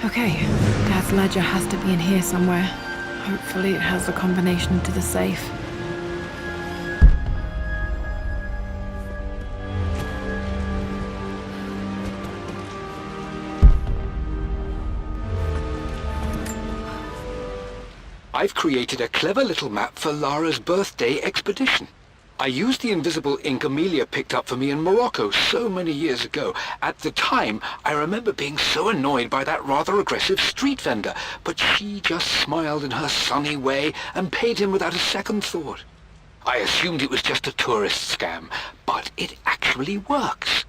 Okay, Dad's ledger has to be in here somewhere. Hopefully it has the combination to the safe. I've created a clever little map for Lara's birthday expedition. I used the invisible ink Amelia picked up for me in Morocco so many years ago. At the time, I remember being so annoyed by that rather aggressive street vendor, but she just smiled in her sunny way and paid him without a second thought. I assumed it was just a tourist scam, but it actually works.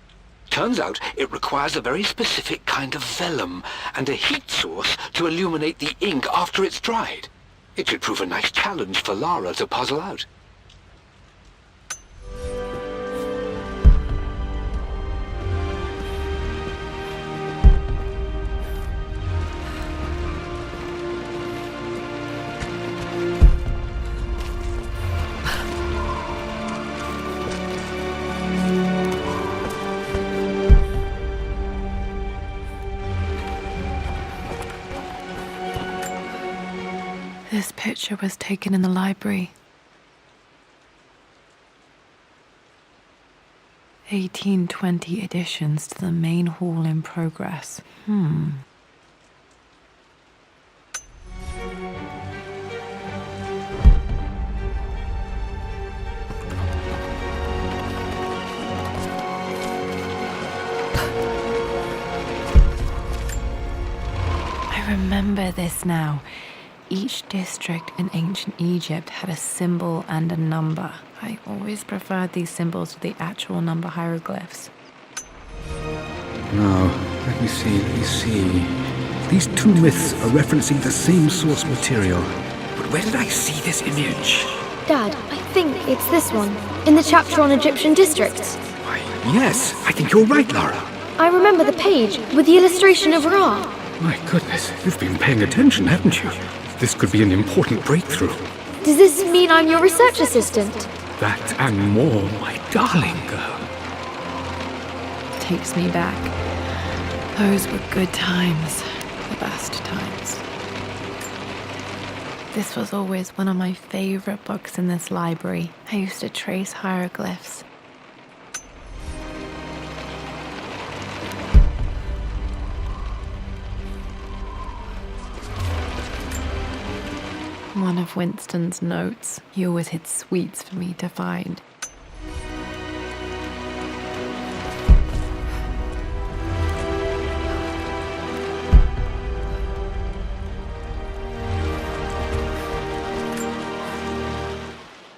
Turns out it requires a very specific kind of vellum and a heat source to illuminate the ink after it's dried. It should prove a nice challenge for Lara to puzzle out. This picture was taken in the library. 1820 additions to the main hall in progress. I remember this now. Each district in ancient Egypt had a symbol and a number. I always preferred these symbols to the actual number hieroglyphs. Now, let me see. These two myths are referencing the same source material. But where did I see this image? Dad, I think it's this one, in the chapter on Egyptian districts. Why, yes, I think you're right, Lara. I remember the page with the illustration of Ra. My goodness, you've been paying attention, haven't you? This could be an important breakthrough. Does this mean I'm your research assistant? That and more, my darling girl. Takes me back. Those were good times. The best times. This was always one of my favorite books in this library. I used to trace hieroglyphs. One of Winston's notes. He always hid sweets for me to find.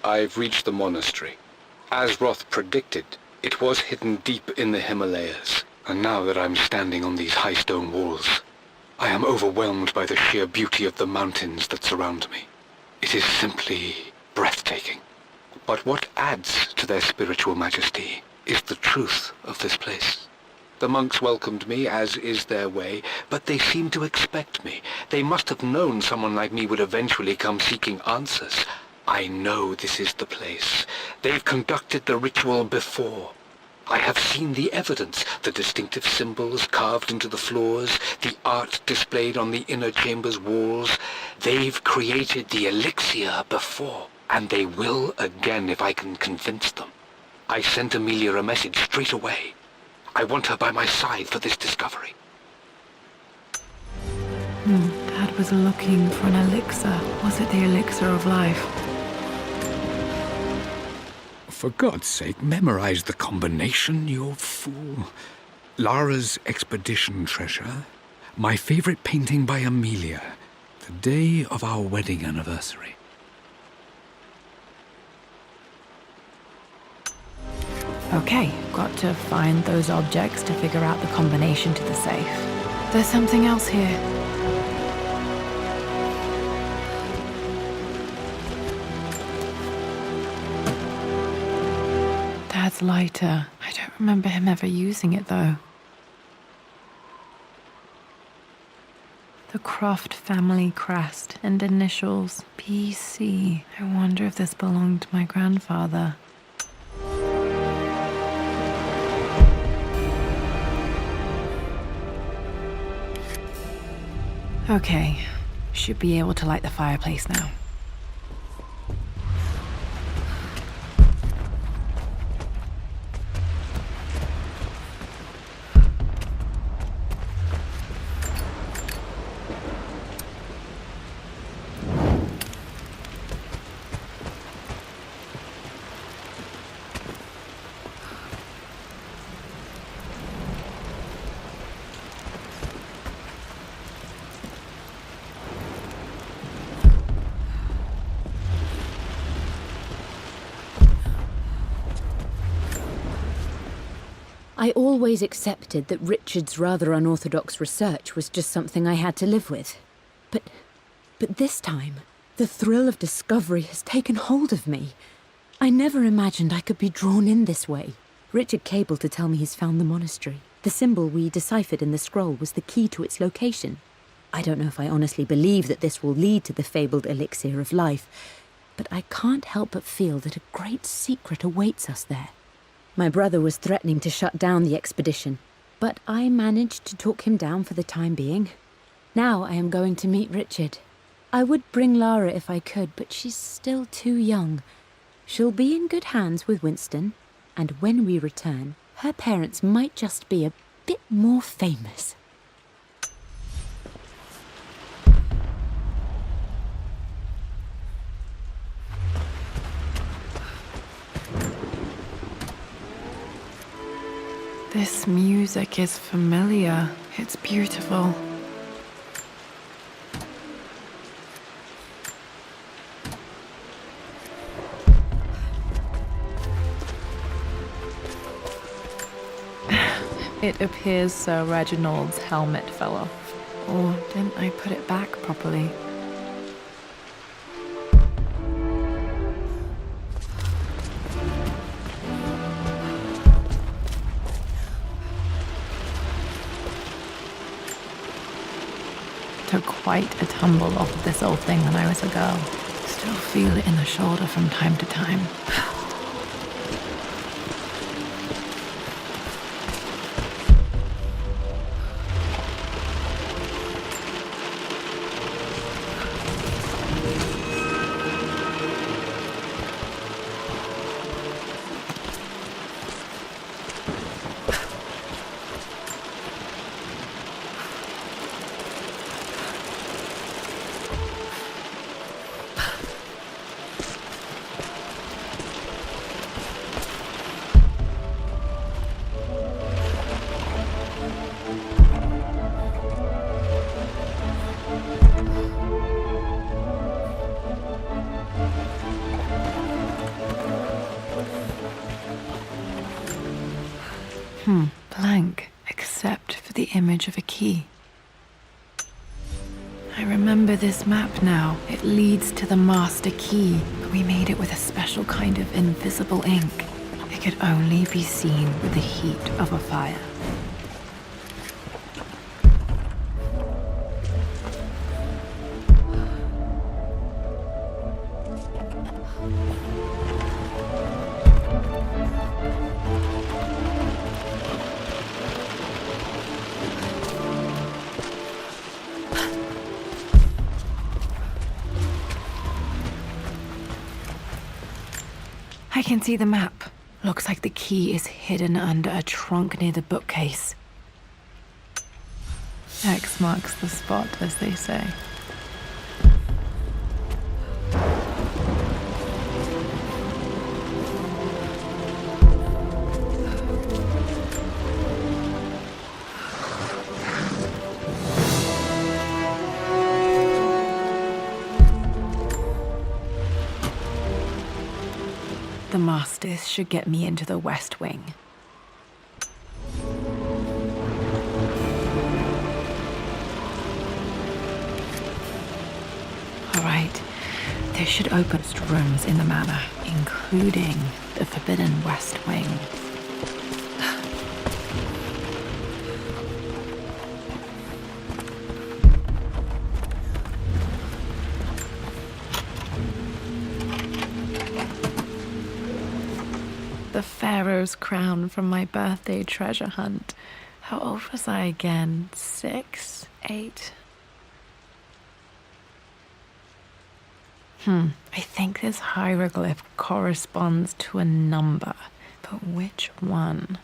I've reached the monastery. As Roth predicted, it was hidden deep in the Himalayas. And now that I'm standing on these high stone walls, I am overwhelmed by the sheer beauty of the mountains that surround me. It is simply breathtaking. But what adds to their spiritual majesty is the truth of this place. The monks welcomed me, as is their way, but they seemed to expect me. They must have known someone like me would eventually come seeking answers. I know this is the place. They've conducted the ritual before. I have seen the evidence, the distinctive symbols carved into the floors, the art displayed on the inner chamber's walls. They've created the elixir before, and they will again if I can convince them. I sent Amelia a message straight away. I want her by my side for this discovery. Dad was looking for an elixir. Was it the elixir of life? For God's sake, memorize the combination, you fool. Lara's expedition treasure, my favorite painting by Amelia, the day of our wedding anniversary. Okay, got to find those objects to figure out the combination to the safe. There's something else here. Dad's lighter. I don't remember him ever using it, though. The Croft family crest and initials PC. I wonder if this belonged to my grandfather. Okay, should be able to light the fireplace now. I always accepted that Richard's rather unorthodox research was just something I had to live with. But this time, the thrill of discovery has taken hold of me. I never imagined I could be drawn in this way. Richard cabled to tell me he's found the monastery. The symbol we deciphered in the scroll was the key to its location. I don't know if I honestly believe that this will lead to the fabled elixir of life, but I can't help but feel that a great secret awaits us there. My brother was threatening to shut down the expedition, but I managed to talk him down for the time being. Now I am going to meet Richard. I would bring Lara if I could, but she's still too young. She'll be in good hands with Winston, and when we return, her parents might just be a bit more famous. This music is familiar. It's beautiful. It appears Sir Reginald's helmet fell off. Or didn't I put it back properly? Took quite a tumble off of this old thing when I was a girl. Still feel it in the shoulder from time to time. Blank, except for the image of a key. I remember this map now. It leads to the master key, but we made it with a special kind of invisible ink. It could only be seen with the heat of a fire. I can see the map. Looks like the key is hidden under a trunk near the bookcase. X marks the spot, as they say. The Masters should get me into the West Wing. All right, this should open rooms in the manor, including the Forbidden West Wing. The Pharaoh's crown from my birthday treasure hunt. How old was I again? 6? 8? I think this hieroglyph corresponds to a number, but which one?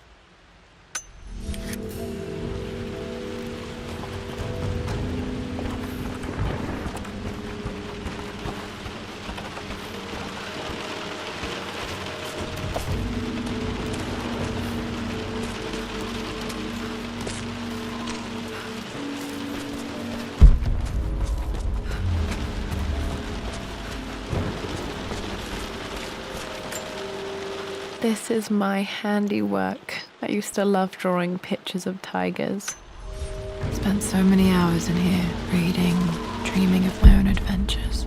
This is my handiwork. I used to love drawing pictures of tigers. Spent so many hours in here, reading, dreaming of my own adventures.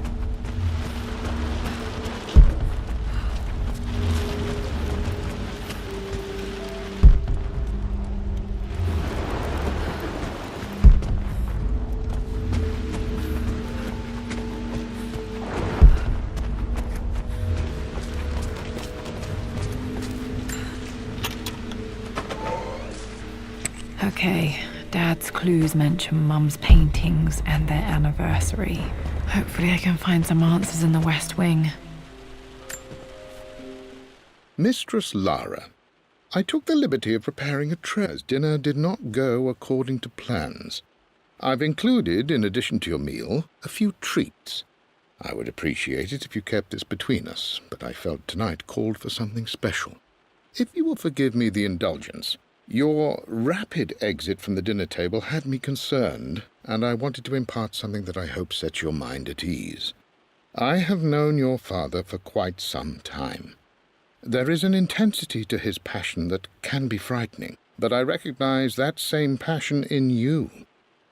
Okay, Dad's clues mention Mum's paintings and their anniversary. Hopefully I can find some answers in the West Wing. Mistress Lara, I took the liberty of preparing a tray as dinner did not go according to plans. I've included, in addition to your meal, a few treats. I would appreciate it if you kept this between us, but I felt tonight called for something special. If you will forgive me the indulgence, your rapid exit from the dinner table had me concerned, and I wanted to impart something that I hope sets your mind at ease. I have known your father for quite some time. There is an intensity to his passion that can be frightening, but I recognize that same passion in you.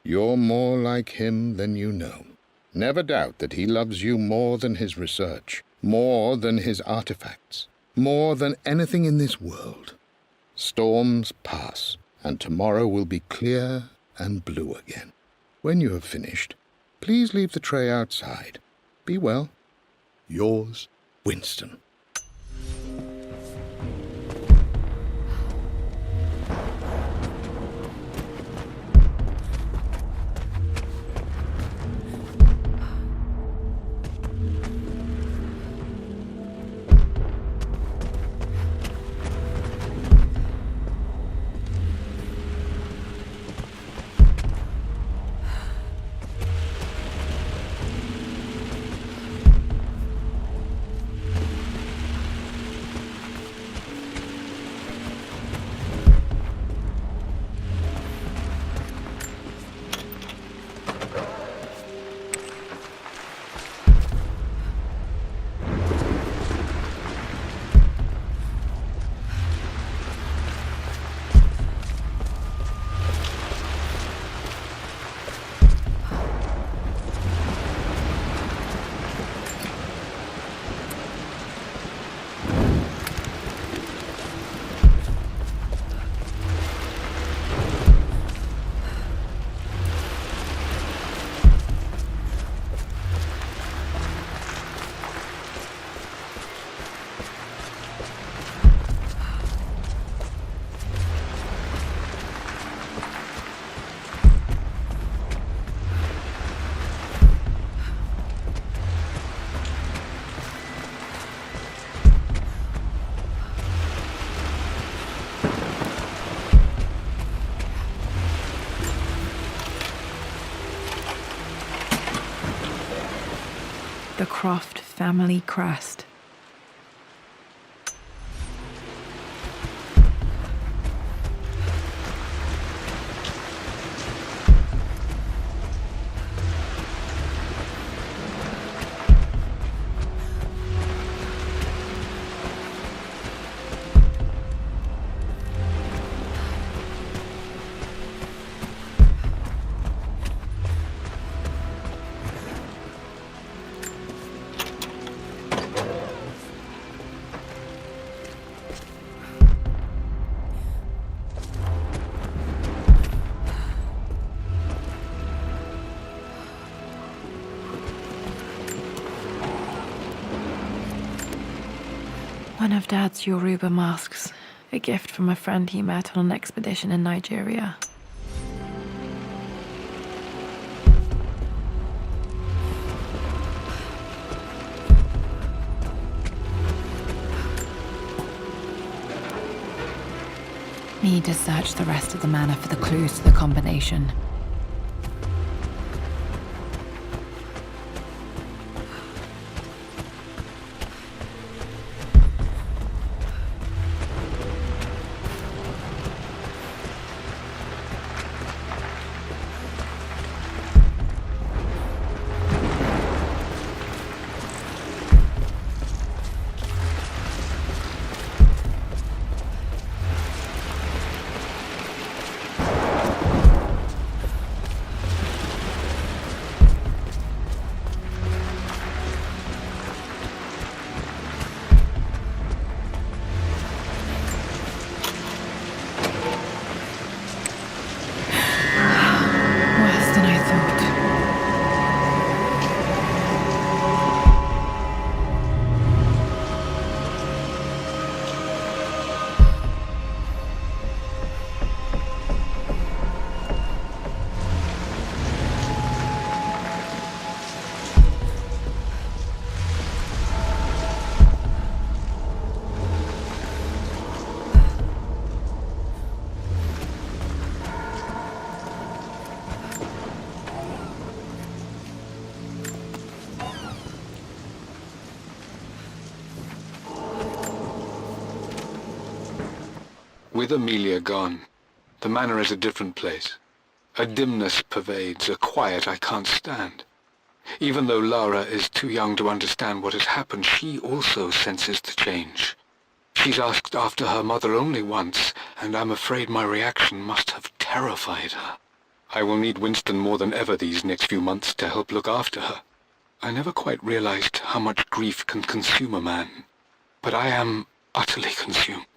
You're more like him than you know. Never doubt that he loves you more than his research, more than his artifacts, more than anything in this world. Storms pass, and tomorrow will be clear and blue again. When you have finished, please leave the tray outside. Be well. Yours, Winston. The Croft family crest. One of Dad's Yoruba masks, a gift from a friend he met on an expedition in Nigeria. Need to search the rest of the manor for the clues to the combination. Worse than I thought. With Amelia gone, the manor is a different place. A dimness pervades, a quiet I can't stand. Even though Lara is too young to understand what has happened, she also senses the change. She's asked after her mother only once, and I'm afraid my reaction must have terrified her. I will need Winston more than ever these next few months to help look after her. I never quite realized how much grief can consume a man, but I am utterly consumed.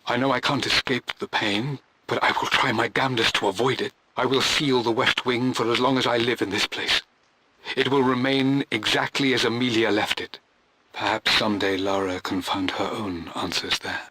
I know I can't escape the pain, but I will try my damnedest to avoid it. I will seal the West Wing for as long as I live in this place. It will remain exactly as Amelia left it. Perhaps someday Lara can find her own answers there.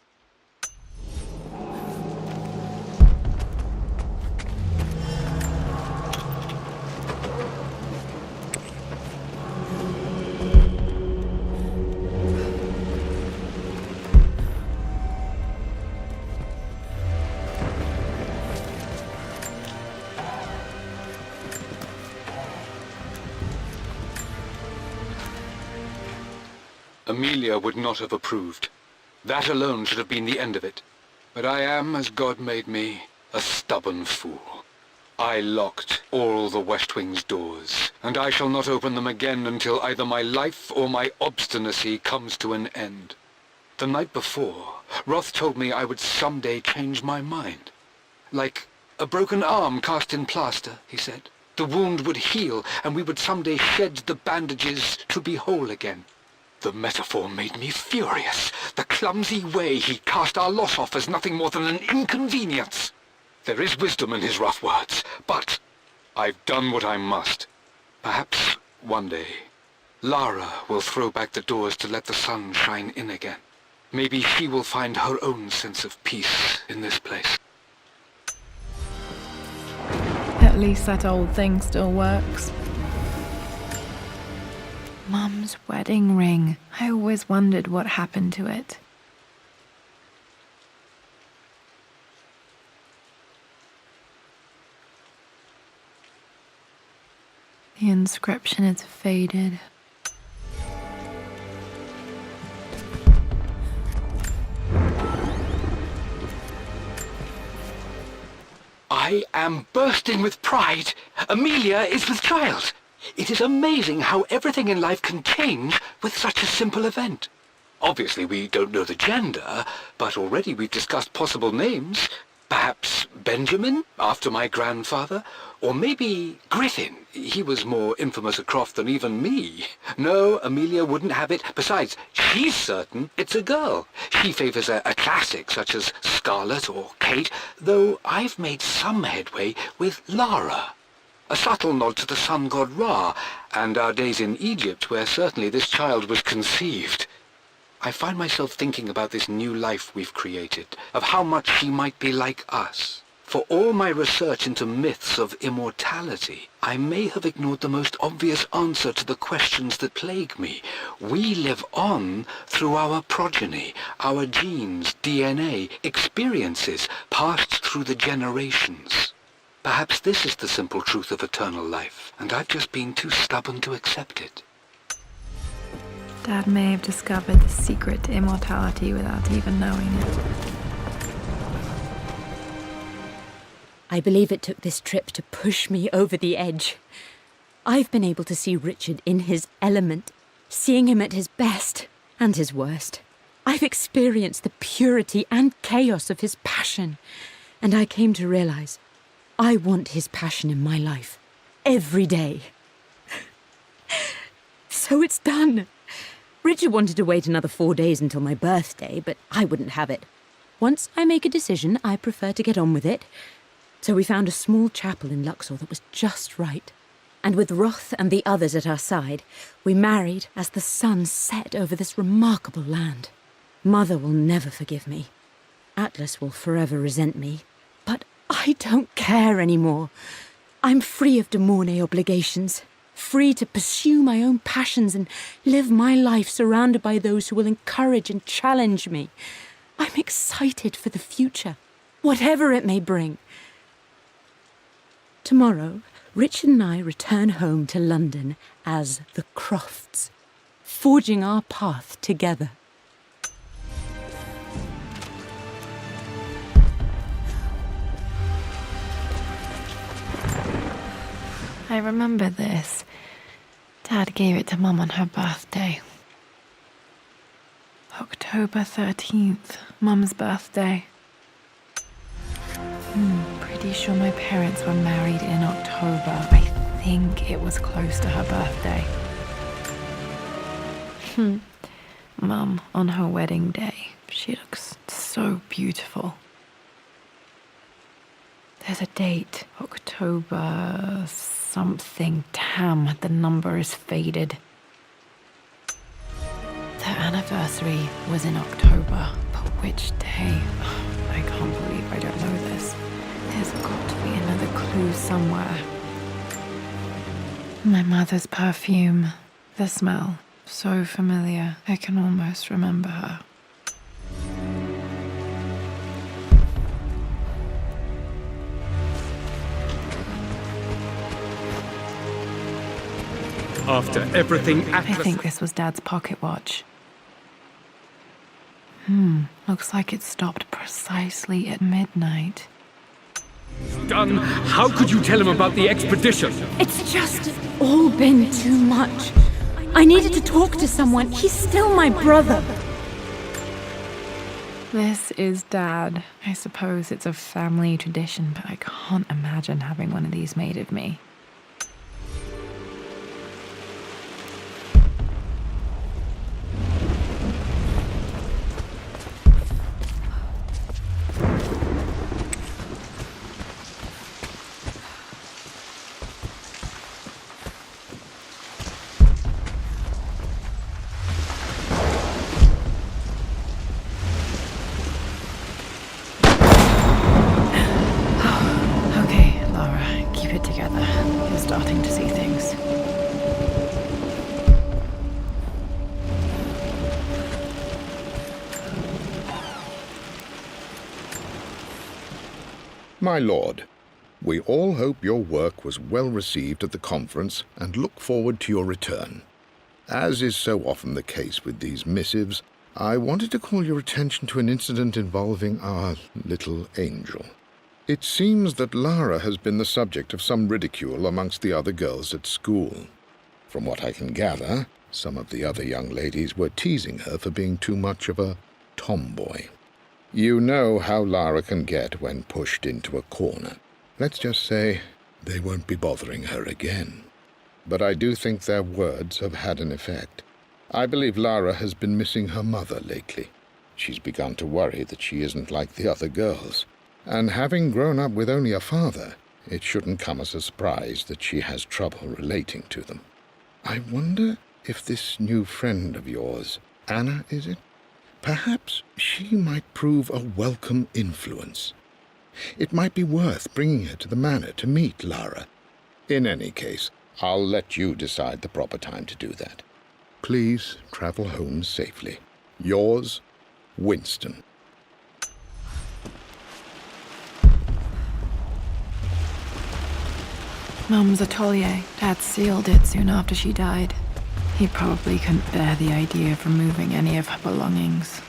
Amelia would not have approved. That alone should have been the end of it. But I am, as God made me, a stubborn fool. I locked all the West Wing's doors, and I shall not open them again until either my life or my obstinacy comes to an end. The night before, Roth told me I would someday change my mind. Like a broken arm cast in plaster, he said. The wound would heal, and we would someday shed the bandages to be whole again. The metaphor made me furious. The clumsy way he cast our loss off as nothing more than an inconvenience. There is wisdom in his rough words, but I've done what I must. Perhaps one day, Lara will throw back the doors to let the sun shine in again. Maybe she will find her own sense of peace in this place. At least that old thing still works. Mum's wedding ring. I always wondered what happened to it. The inscription is faded. I am bursting with pride. Amelia is with child. It is amazing how everything in life can change with such a simple event. Obviously, we don't know the gender, but already we've discussed possible names. Perhaps Benjamin, after my grandfather, or maybe Griffin. He was more infamous at Croft than even me. No, Amelia wouldn't have it. Besides, she's certain it's a girl. She favours a classic such as Scarlet or Kate, though I've made some headway with Lara. A subtle nod to the sun god Ra, and our days in Egypt, where certainly this child was conceived. I find myself thinking about this new life we've created, of how much she might be like us. For all my research into myths of immortality, I may have ignored the most obvious answer to the questions that plague me. We live on through our progeny, our genes, DNA, experiences passed through the generations. Perhaps this is the simple truth of eternal life, and I've just been too stubborn to accept it. Dad may have discovered the secret to immortality without even knowing it. I believe it took this trip to push me over the edge. I've been able to see Richard in his element, seeing him at his best and his worst. I've experienced the purity and chaos of his passion, and I came to realize I want his passion in my life every day. So it's done. Richard wanted to wait another 4 days until my birthday, but I wouldn't have it. Once I make a decision, I prefer to get on with it. So we found a small chapel in Luxor that was just right. And with Roth and the others at our side, we married as the sun set over this remarkable land. Mother will never forgive me. Atlas will forever resent me. But I don't care anymore. I'm free of de Mornay obligations, free to pursue my own passions and live my life surrounded by those who will encourage and challenge me. I'm excited for the future, whatever it may bring. Tomorrow, Richard and I return home to London as the Crofts, forging our path together. I remember this. Dad gave it to Mum on her birthday. October 13th, Mum's birthday. Pretty sure my parents were married in October. I think it was close to her birthday. Mum, on her wedding day, she looks so beautiful. There's a date, October something. Damn, the number is faded. Their anniversary was in October, but which day? I can't believe I don't know this. There's got to be another clue somewhere. My mother's perfume. The smell. So familiar. I can almost remember her. After everything I Atlas... think this was Dad's pocket watch. Looks like it stopped precisely at midnight. done. How could you tell him about the expedition? It's just all been too much. I needed to talk to someone. He's still my brother. This is Dad. I suppose it's a family tradition, but I can't imagine having one of these made of me. Starting to see things. My lord, we all hope your work was well received at the conference and look forward to your return. As is so often the case with these missives, I wanted to call your attention to an incident involving our little angel. It seems that Lara has been the subject of some ridicule amongst the other girls at school. From what I can gather, some of the other young ladies were teasing her for being too much of a tomboy. You know how Lara can get when pushed into a corner. Let's just say they won't be bothering her again. But I do think their words have had an effect. I believe Lara has been missing her mother lately. She's begun to worry that she isn't like the other girls. And having grown up with only a father, it shouldn't come as a surprise that she has trouble relating to them. I wonder if this new friend of yours, Anna, is it? Perhaps she might prove a welcome influence. It might be worth bringing her to the manor to meet Lara. In any case, I'll let you decide the proper time to do that. Please travel home safely. Yours, Winston. Mum's atelier. Dad sealed it soon after she died. He probably couldn't bear the idea of removing any of her belongings.